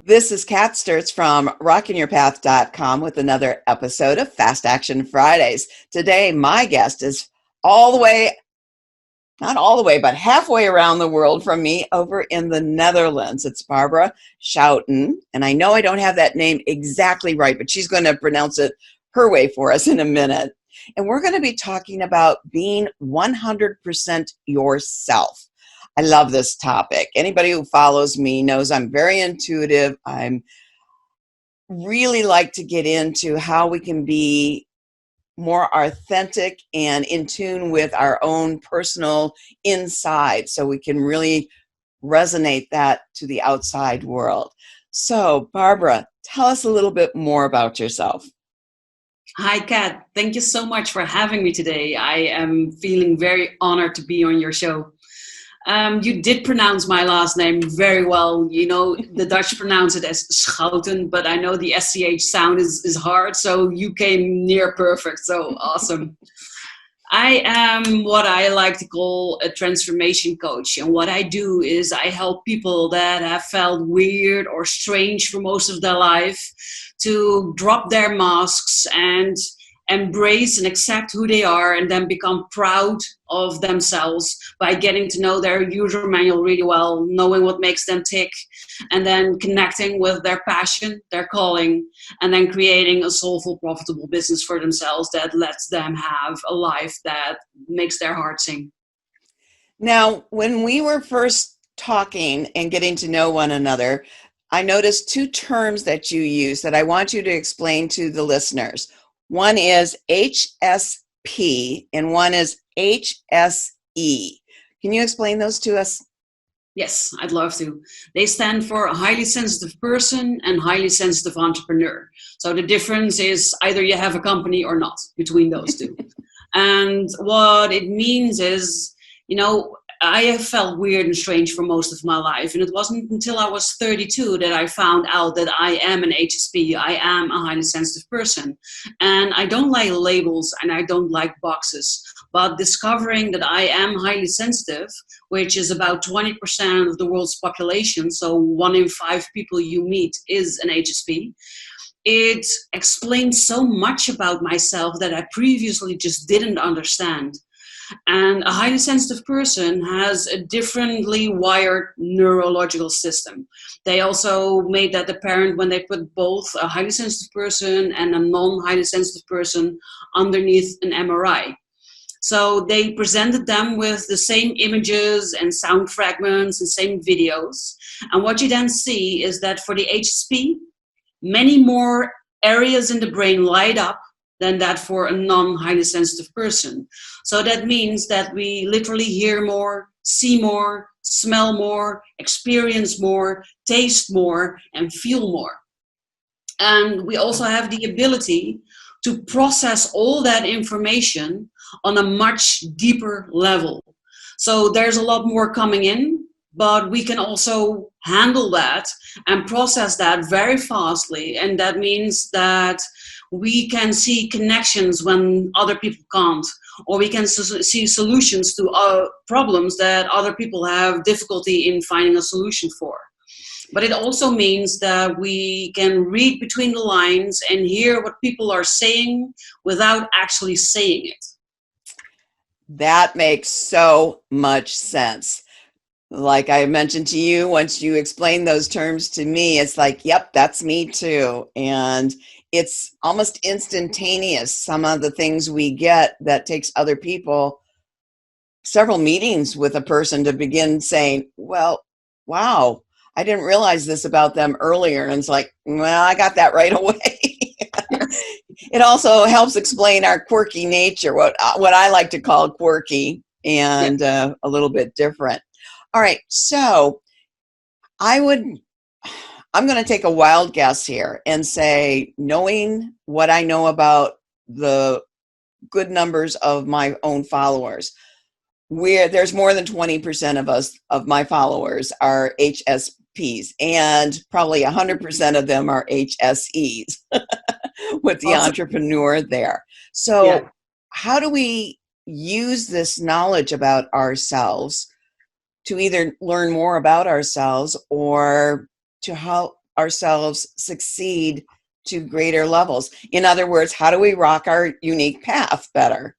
This is Kat Sturtz from rockingyourpath.com with another episode of Fast Action Fridays. Today, my guest is all the way, not all the way, but halfway around the world from me over in the Netherlands. It's Barbera Schouten. And I know I don't have that name exactly right, but she's going to pronounce it her way for us in a minute. And we're going to be talking about being 100% yourself. I love this topic. Anybody who follows me knows I'm very intuitive. I'm really like to get into how we can be more authentic and in tune with our own personal inside so we can really resonate that to the outside world. So, Barbera, tell us a little bit more about yourself. Hi, Kat. Thank you so much for having me today. I am feeling very honored to be on your show. You did pronounce my last name very well. You know, the Dutch pronounce it as Schouten, but I know the SCH sound is hard, so you came near perfect. So awesome. I am what I like to call a transformation coach. And what I do is I help people that have felt weird or strange for most of their life to drop their masks and embrace and accept who they are, and then become proud of themselves by getting to know their user manual really well, knowing what makes them tick, and then connecting with their passion, their calling, and then creating a soulful, profitable business for themselves that lets them have a life that makes their heart sing. Now, when we were first talking and getting to know one another, I noticed two terms that you use that I want you to explain to the listeners. One is HSP and one is HSE. Can you explain those to us? Yes, I'd love to. They stand for a highly sensitive person and highly sensitive entrepreneur. So the difference is either you have a company or not between those two. And what it means is, you know, I have felt weird and strange for most of my life. And it wasn't until I was 32 that I found out that I am an HSP. I am a highly sensitive person. And I don't like labels and I don't like boxes. But discovering that I am highly sensitive, which is about 20% of the world's population, so 1 in 5 people you meet is an HSP, it explains so much about myself that I previously just didn't understand. And a highly sensitive person has a differently wired neurological system. They also made that apparent when they put both a highly sensitive person and a non-highly sensitive person underneath an MRI. So they presented them with the same images and sound fragments and same videos. And what you then see is that for the HSP, many more areas in the brain light up than that for a non-highly sensitive person. So that means that we literally hear more, see more, smell more, experience more, taste more, and feel more. And we also have the ability to process all that information on a much deeper level. So there's a lot more coming in, but we can also handle that and process that very fastly. And that means that we can see connections when other people can't, or we can see solutions to problems that other people have difficulty in finding a solution for. But it also means that we can read between the lines and hear what people are saying without actually saying it. That makes so much sense. Like I mentioned to you, once you explain those terms to me, it's like, yep, that's me too. And it's almost instantaneous. Some of the things we get that takes other people several meetings with a person to begin saying, well, wow, I didn't realize this about them earlier. And it's like, well, I got that right away. It also helps explain our quirky nature, what I like to call quirky and a little bit different. All right, so I'm going to take a wild guess here and say, knowing what I know about the good numbers of my own followers, where there's more than 20% of my followers are HSPs, and probably 100% of them are HSEs with the entrepreneur there. So how do we use this knowledge about ourselves to either learn more about ourselves or to help ourselves succeed to greater levels? In other words, how do we rock our unique path better?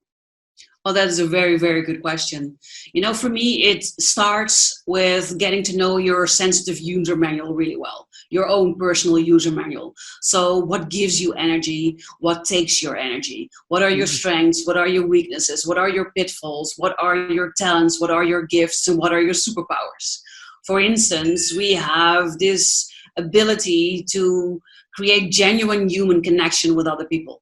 Well, that is a very, very good question. For me, it starts with getting to know your sensitive user manual really well, your own personal user manual. So what gives you energy? What takes your energy? What are your strengths? What are your weaknesses? What are your pitfalls? What are your talents? What are your gifts? And what are your superpowers? For instance, we have this ability to create genuine human connection with other people.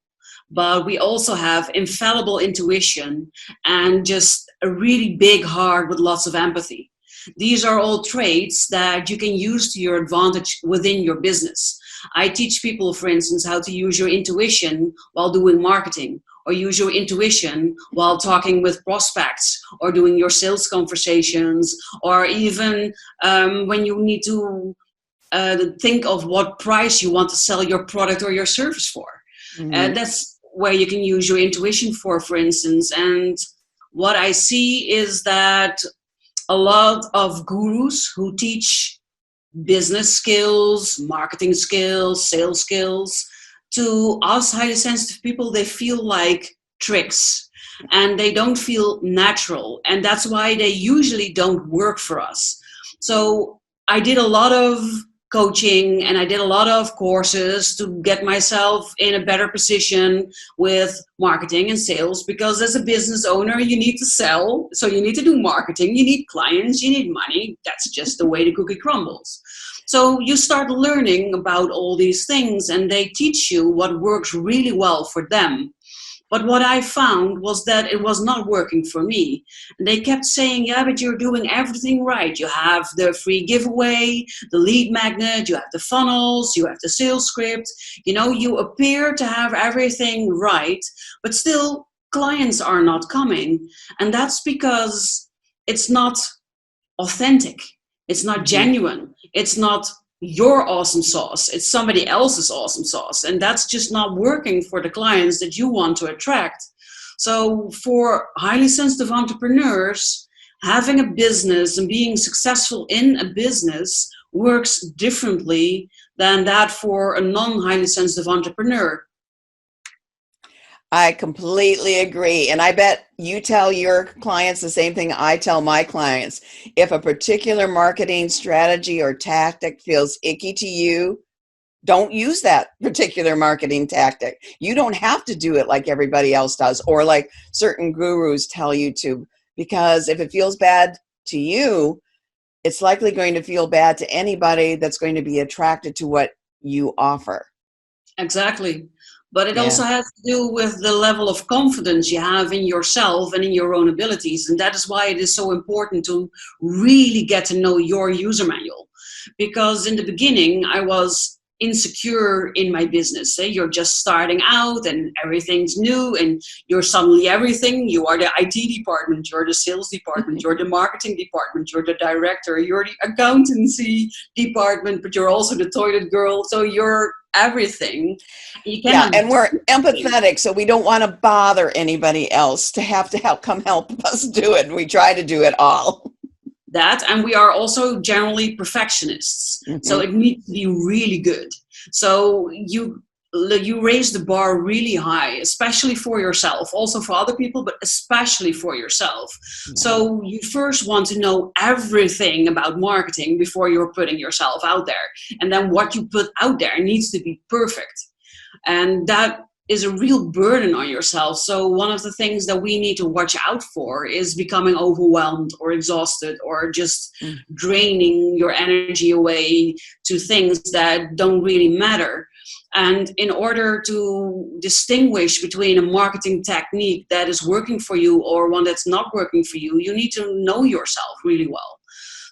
But we also have infallible intuition and just a really big heart with lots of empathy. These are all traits that you can use to your advantage within your business. I teach people, for instance, how to use your intuition while doing marketing, or use your intuition while talking with prospects, or doing your sales conversations, or even when you need to think of what price you want to sell your product or your service for. That's where you can use your intuition for instance. And what I see is that a lot of gurus who teach business skills, marketing skills, sales skills, to us highly sensitive people, they feel like tricks and they don't feel natural. And that's why they usually don't work for us. So I did a lot of coaching and I did a lot of courses to get myself in a better position with marketing and sales, because as a business owner you need to sell, so you need to do marketing, you need clients, you need money. That's just the way the cookie crumbles. So you start learning about all these things and they teach you what works really well for them. But what I found was that it was not working for me. And they kept saying, yeah, but you're doing everything right. You have the free giveaway, the lead magnet, you have the funnels, you have the sales script. You appear to have everything right, but still clients are not coming. And that's because it's not authentic. It's not genuine. It's not your awesome sauce. It's somebody else's awesome sauce. And that's just not working for the clients that you want to attract. So for highly sensitive entrepreneurs, having a business and being successful in a business works differently than that for a non-highly sensitive entrepreneur. I completely agree. And I bet you tell your clients the same thing I tell my clients. If a particular marketing strategy or tactic feels icky to you, don't use that particular marketing tactic. You don't have to do it like everybody else does or like certain gurus tell you to, because if it feels bad to you, it's likely going to feel bad to anybody that's going to be attracted to what you offer. Exactly. But it also Yeah. has to do with the level of confidence you have in yourself and in your own abilities. And that is why it is so important to really get to know your user manual. Because in the beginning, I was insecure in my business. You're just starting out and everything's new and you're suddenly everything. You are the IT department, you're the sales department, you're the marketing department, you're the director, you're the accountancy department, but you're also the toilet girl. So you're everything. You Yeah, cannot. and we're empathetic, so we don't want to bother anybody else to have to help us do it. We try to do it all. That, and we are also generally perfectionists, so it needs to be really good. So you raise the bar really high, especially for yourself, also for other people, but especially for yourself. So you first want to know everything about marketing before you're putting yourself out there, and then what you put out there needs to be perfect, and that is a real burden on yourself. So one of the things that we need to watch out for is becoming overwhelmed or exhausted or just draining your energy away to things that don't really matter. And in order to distinguish between a marketing technique that is working for you or one that's not working for you, you need to know yourself really well.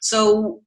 So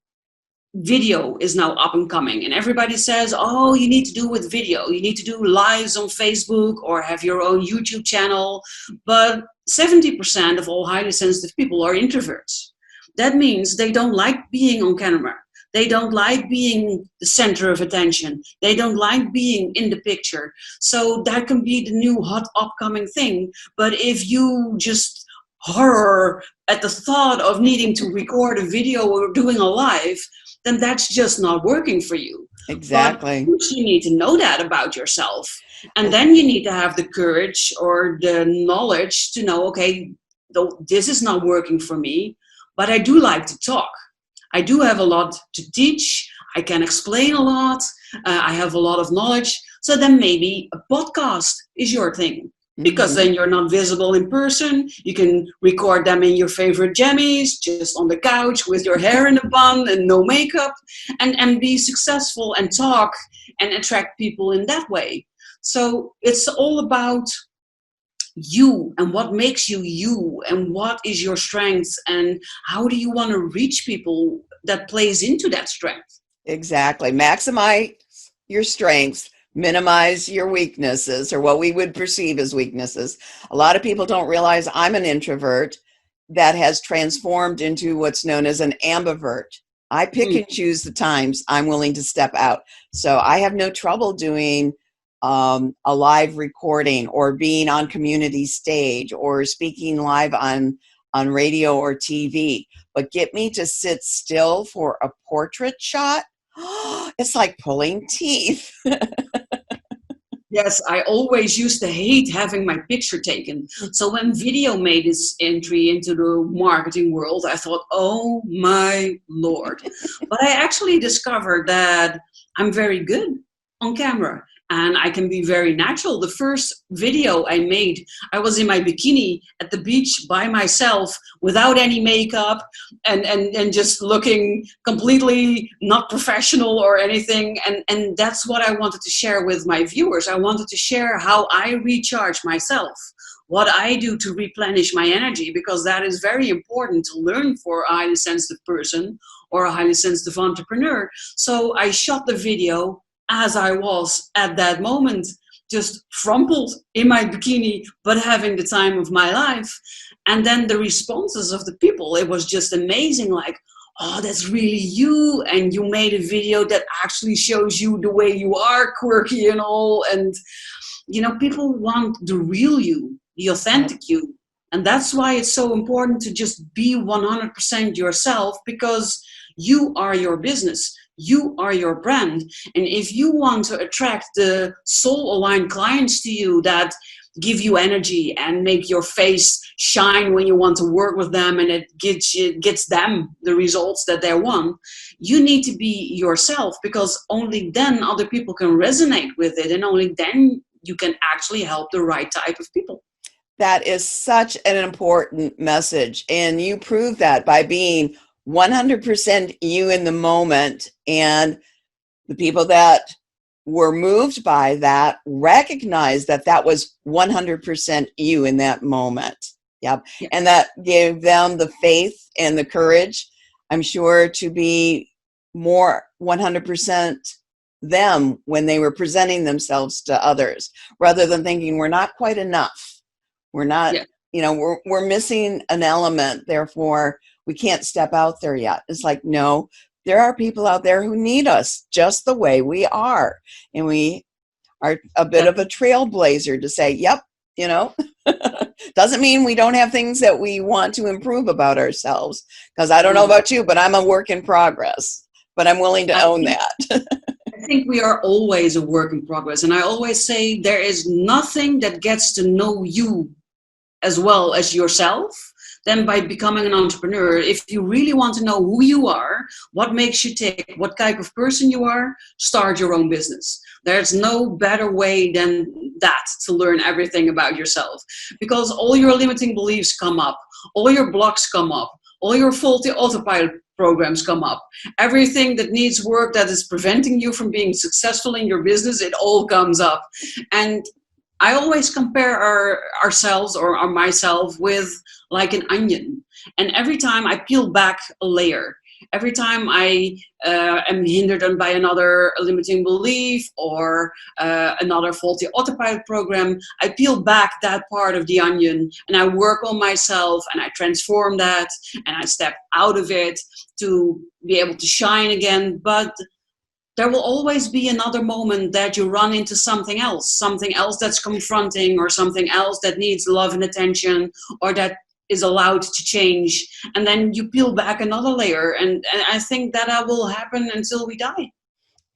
video is now up and coming, and everybody says, oh, you need to do with video, you need to do lives on Facebook or have your own YouTube channel. But 70% of all highly sensitive people are introverts. That means they don't like being on camera. They don't like being the center of attention. They don't like being in the picture. So that can be the new hot upcoming thing. But if you just horror at the thought of needing to record a video or doing a live, then that's just not working for you. But Exactly. first you need to know that about yourself. And then you need to have the courage or the knowledge to know, okay, though this is not working for me, but I do like to talk. I do have a lot to teach. I can explain a lot. I have a lot of knowledge. So then maybe a podcast is your thing. Because Hmm. then you're not visible in person. You can record them in your favorite jammies, just on the couch with your hair in a bun and no makeup, and be successful and talk and attract people in that way. So it's all about you and what makes you you and what is your strength and how do you want to reach people that plays into that strength. Exactly. Maximize your strengths, minimize your weaknesses, or what we would perceive as weaknesses. A lot of people don't realize I'm an introvert that has transformed into what's known as an ambivert. I pick Mm. and choose the times I'm willing to step out. So I have no trouble doing a live recording or being on community stage or speaking live on radio or TV. But get me to sit still for a portrait shot. It's like pulling teeth. Yes, I always used to hate having my picture taken. So when video made its entry into the marketing world, I thought, oh my Lord. But I actually discovered that I'm very good on camera and I can be very natural. The first video I made, I was in my bikini at the beach by myself without any makeup and just looking completely not professional or anything. And that's what I wanted to share with my viewers. I wanted to share how I recharge myself, what I do to replenish my energy, because that is very important to learn for a highly sensitive person or a highly sensitive entrepreneur. So I shot the video as I was at that moment, just frumpled in my bikini, but having the time of my life. And then the responses of the people, it was just amazing. Like, oh, that's really you. And you made a video that actually shows you the way you are, quirky and all. And, you know, people want the real you, the Yep. authentic you. And that's why it's so important to just be 100% yourself, because you are your business. You are your brand. And if you want to attract the soul aligned clients to you that give you energy and make your face shine when you want to work with them, and it gets them the results that they want, you need to be yourself, because only then other people can resonate with it, and only then you can actually help the right type of people. That is such an important message. And you prove that by being 100% you in the moment. And the people that were moved by that recognize that that was 100% you in that moment. Yep. Yeah. And that gave them the faith and the courage, I'm sure, to be more 100% them when they were presenting themselves to others, rather than thinking we're not quite enough. We're not, Yeah. we're missing an element, therefore we can't step out there yet. It's like, no, there are people out there who need us just the way we are. And we are a bit Yeah. of a trailblazer to say, yep, doesn't mean we don't have things that we want to improve about ourselves. Because I don't know No. about you, but I'm a work in progress. But I'm willing to I own think that. I think we are always a work in progress. And I always say there is nothing that gets to know you as well as yourself than by becoming an entrepreneur. If you really want to know who you are, what makes you tick, what type of person you are, start your own business. There's no better way than that to learn everything about yourself, because all your limiting beliefs come up, all your blocks come up, all your faulty autopilot programs come up. Everything that needs work, that is preventing you from being successful in your business, it all comes up. And I always compare ourselves or myself with like an onion. And every time I peel back a layer, every time I am hindered on by another limiting belief or another faulty autopilot program, I peel back that part of the onion and I work on myself and I transform that and I step out of it to be able to shine again. But there will always be another moment that you run into something else that's confronting, or something else that needs love and attention, or that is allowed to change. And then you peel back another layer. And I think that will happen until we die.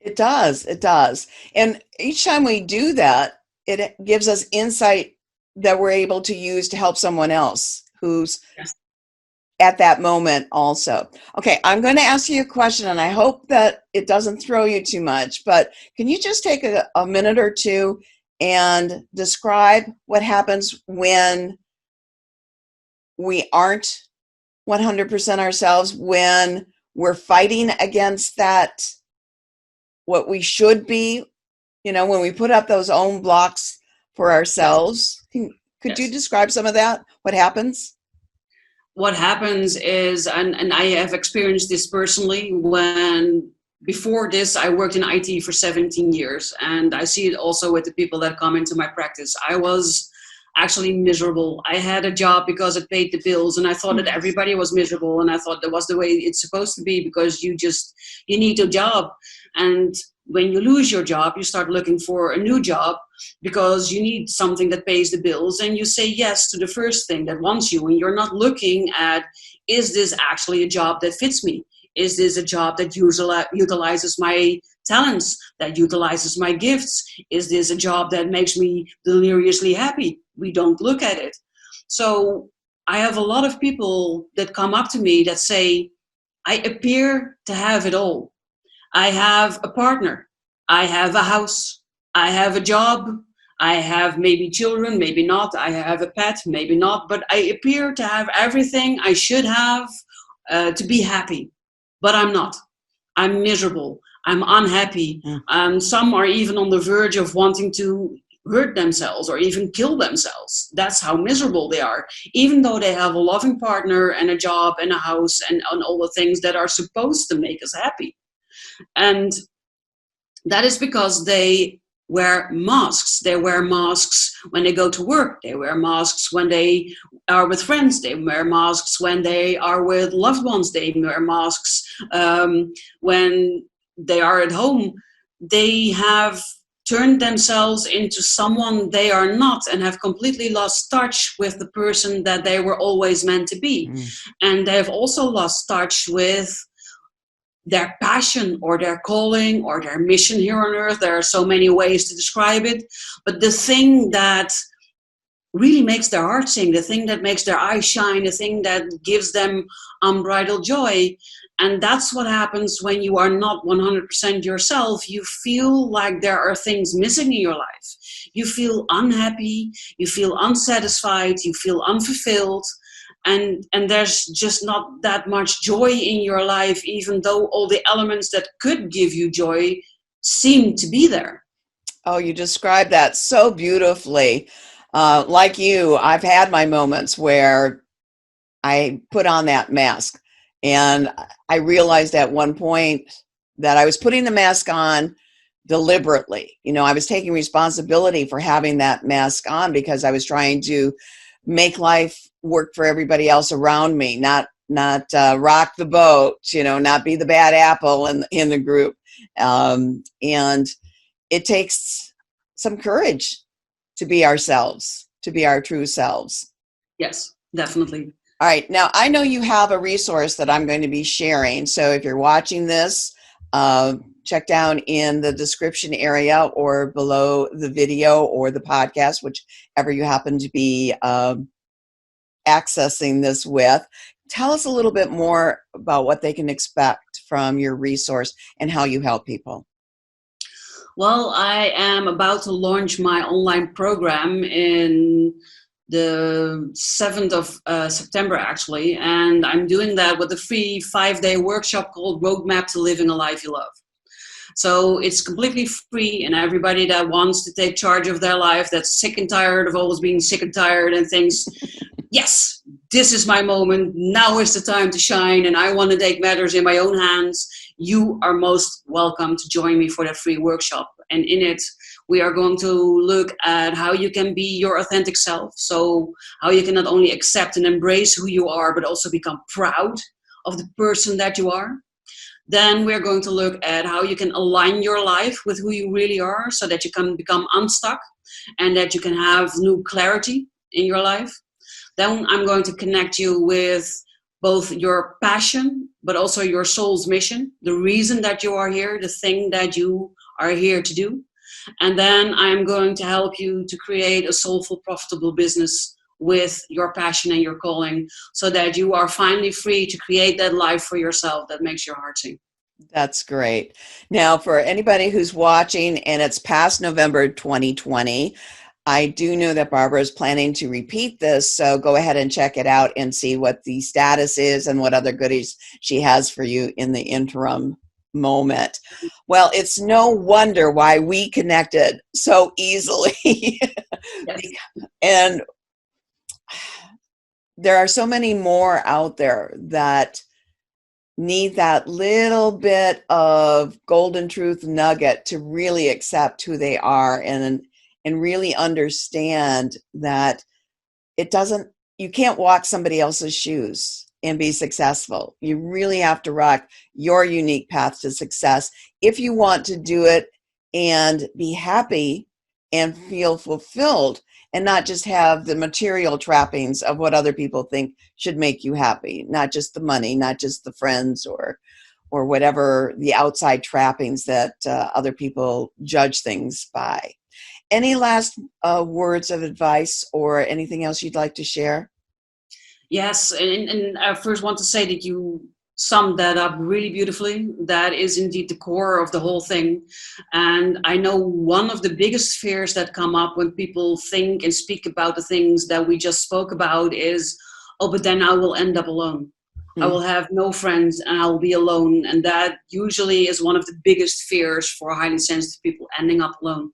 It does. It does. And each time we do that, it gives us insight that we're able to use to help someone else who's Yes. at that moment also. Okay, I'm going to ask you a question, and I hope that it doesn't throw you too much, but can you just take a minute or two and describe what happens when we aren't 100% ourselves, when we're fighting against that, what we should be, when we put up those own blocks for Yes. ourselves? Could you Yes. describe some of that? What happens? What happens is, and I have experienced this personally, when before this I worked in IT for 17 years, and I see it also with the people that come into my practice. I was actually miserable. I had a job because it paid the bills, and I thought that everybody was miserable, and I thought that was the way it's supposed to be, because you need a job. And when you lose your job, you start looking for a new job because you need something that pays the bills, and you say yes to the first thing that wants you, and you're not looking at, is this actually a job that fits me? Is this a job that utilizes my talents, that utilizes my gifts? Is this a job that makes me deliriously happy? We don't look at it. So I have a lot of people that come up to me that say, I appear to have it all. I have a partner. I have a house. I have a job. I have maybe children, maybe not. I have a pet, maybe not. But I appear to have everything I should have to be happy. But I'm not. I'm miserable. I'm unhappy. Some are even on the verge of wanting to hurt themselves or even kill themselves. That's how miserable they are, even though they have a loving partner and a job and a house and all the things that are supposed to make us happy. And that is because they wear masks. They wear masks when they go to work. They wear masks when they are with friends. They wear masks when they are with loved ones. They wear masks when they are at home. They have turned themselves into someone they are not, and have completely lost touch with the person that they were always meant to be. And they have also lost touch with their passion or their calling or their mission here on earth. There are so many ways to describe it. But the thing that really makes their heart sing, the thing that makes their eyes shine, the thing that gives them unbridled joy. And that's what happens when you are not 100% yourself. You feel like there are things missing in your life. You feel unhappy, you feel unsatisfied, you feel unfulfilled. And there's just not that much joy in your life, even though all the elements that could give you joy seem to be there. Oh, you described that so beautifully. Like you, I've had my moments where I put on that mask, and I realized at one point that I was putting the mask on deliberately. I was taking responsibility for having that mask on because I was trying to make life work for everybody else around me, not rock the boat, not be the bad apple in the group. And it takes some courage to be ourselves, to be our true selves. Yes, definitely. All right. Now, I know you have a resource that I'm going to be sharing. So if you're watching this, check down in the description area or below the video or the podcast, whichever you happen to be accessing this with. Tell us a little bit more about what they can expect from your resource and how you help people. Well, I am about to launch my online program in the 7th of September, actually. And I'm doing that with a free 5-day workshop called Roadmap to Living a Life You Love. So it's completely free, and everybody that wants to take charge of their life, that's sick and tired of always being sick and tired and thinks, yes, this is my moment, now is the time to shine, and I want to take matters in my own hands, you are most welcome to join me for that free workshop. And in it, we are going to look at how you can be your authentic self. So how you can not only accept and embrace who you are, but also become proud of the person that you are. Then we're going to look at how you can align your life with who you really are so that you can become unstuck and that you can have new clarity in your life. Then I'm going to connect you with both your passion, but also your soul's mission, the reason that you are here, the thing that you are here to do. And then I'm going to help you to create a soulful, profitable business with your passion and your calling, so that you are finally free to create that life for yourself that makes your heart sing. That's great. Now, for anybody who's watching and it's past November 2020, I do know that Barbara is planning to repeat this, so go ahead and check it out and see what the status is and what other goodies she has for you in the interim moment. Well, it's no wonder why we connected so easily. Yes. And there are so many more out there that need that little bit of golden truth nugget to really accept who they are and really understand that you can't walk somebody else's shoes and be successful. You really have to rock your unique path to success if you want to do it and be happy and feel fulfilled, and not just have the material trappings of what other people think should make you happy, not just the money, not just the friends or whatever the outside trappings that other people judge things by. Any last words of advice or anything else you'd like to share? Yes, and I first want to say that you summed that up really beautifully. That is indeed the core of the whole thing. And I know one of the biggest fears that come up when people think and speak about the things that we just spoke about is, oh, but then I will end up alone. I will have no friends and I'll be alone. And that usually is one of the biggest fears for highly sensitive people, ending up alone.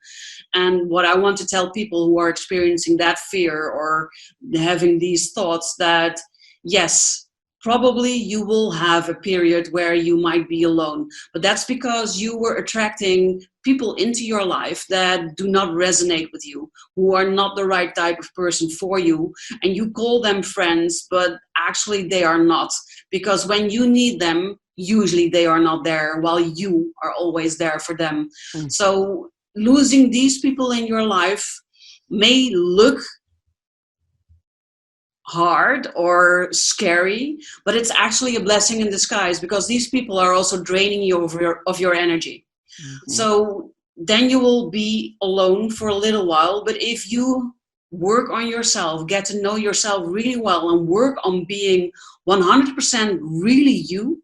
And what I want to tell people who are experiencing that fear or having these thoughts, that yes, probably you will have a period where you might be alone, but that's because you were attracting people into your life that do not resonate with you, who are not the right type of person for you, and you call them friends, but actually they are not, because when you need them, usually they are not there, while you are always there for them. So losing these people in your life may look hard or scary, but it's actually a blessing in disguise, because these people are also draining you of your energy. So then you will be alone for a little while, but if you work on yourself, get to know yourself really well, and work on being 100% really you,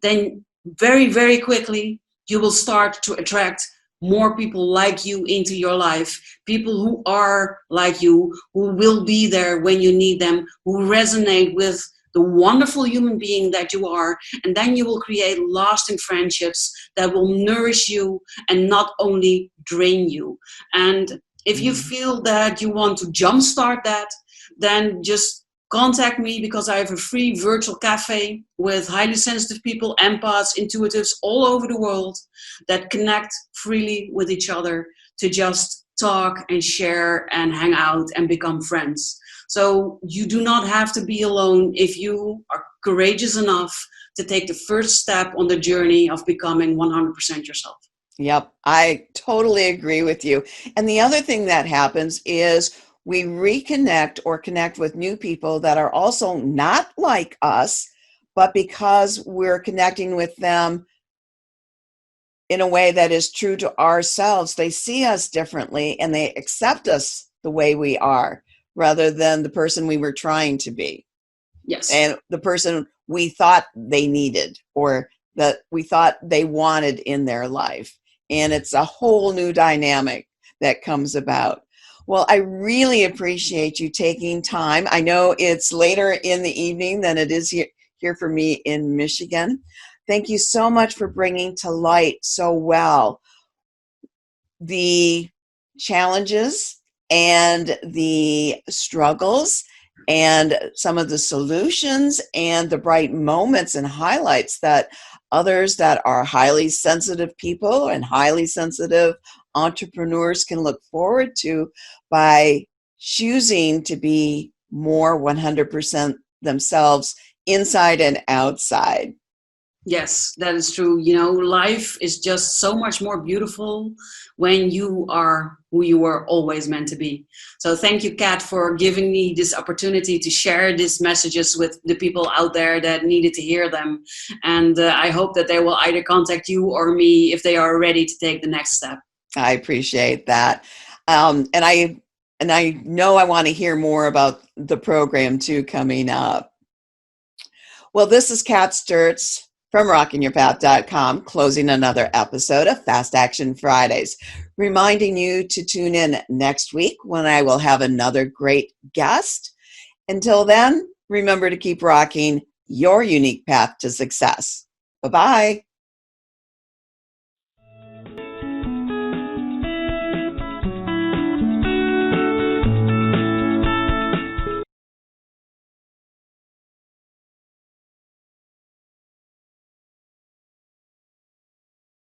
then very, very quickly you will start to attract more people like you into your life, people who are like you, who will be there when you need them, who resonate with the wonderful human being that you are. And then you will create lasting friendships that will nourish you and not only drain you. And if you feel that you want to jumpstart that, then just contact me, because I have a free virtual cafe with highly sensitive people, empaths, intuitives all over the world that connect freely with each other to just talk and share and hang out and become friends. So you do not have to be alone if you are courageous enough to take the first step on the journey of becoming 100% yourself. Yep, I totally agree with you. And the other thing that happens is we reconnect or connect with new people that are also not like us, but because we're connecting with them in a way that is true to ourselves, they see us differently and they accept us the way we are, rather than the person we were trying to be. Yes. And the person we thought they needed or that we thought they wanted in their life. And it's a whole new dynamic that comes about. Well, I really appreciate you taking time. I know it's later in the evening than it is here for me in Michigan. Thank you so much for bringing to light so well the challenges and the struggles and some of the solutions and the bright moments and highlights that others that are highly sensitive people and highly sensitive entrepreneurs can look forward to by choosing to be more 100% themselves inside and outside. Yes, that is true. You know, life is just so much more beautiful when you are who you were always meant to be. So thank you, Kat, for giving me this opportunity to share these messages with the people out there that needed to hear them. And I hope that they will either contact you or me if they are ready to take the next step. I appreciate that. And I know I want to hear more about the program too coming up. Well, this is Kat Sturtz from rockingyourpath.com, closing another episode of Fast Action Fridays, reminding you to tune in next week when I will have another great guest. Until then, remember to keep rocking your unique path to success. Bye-bye.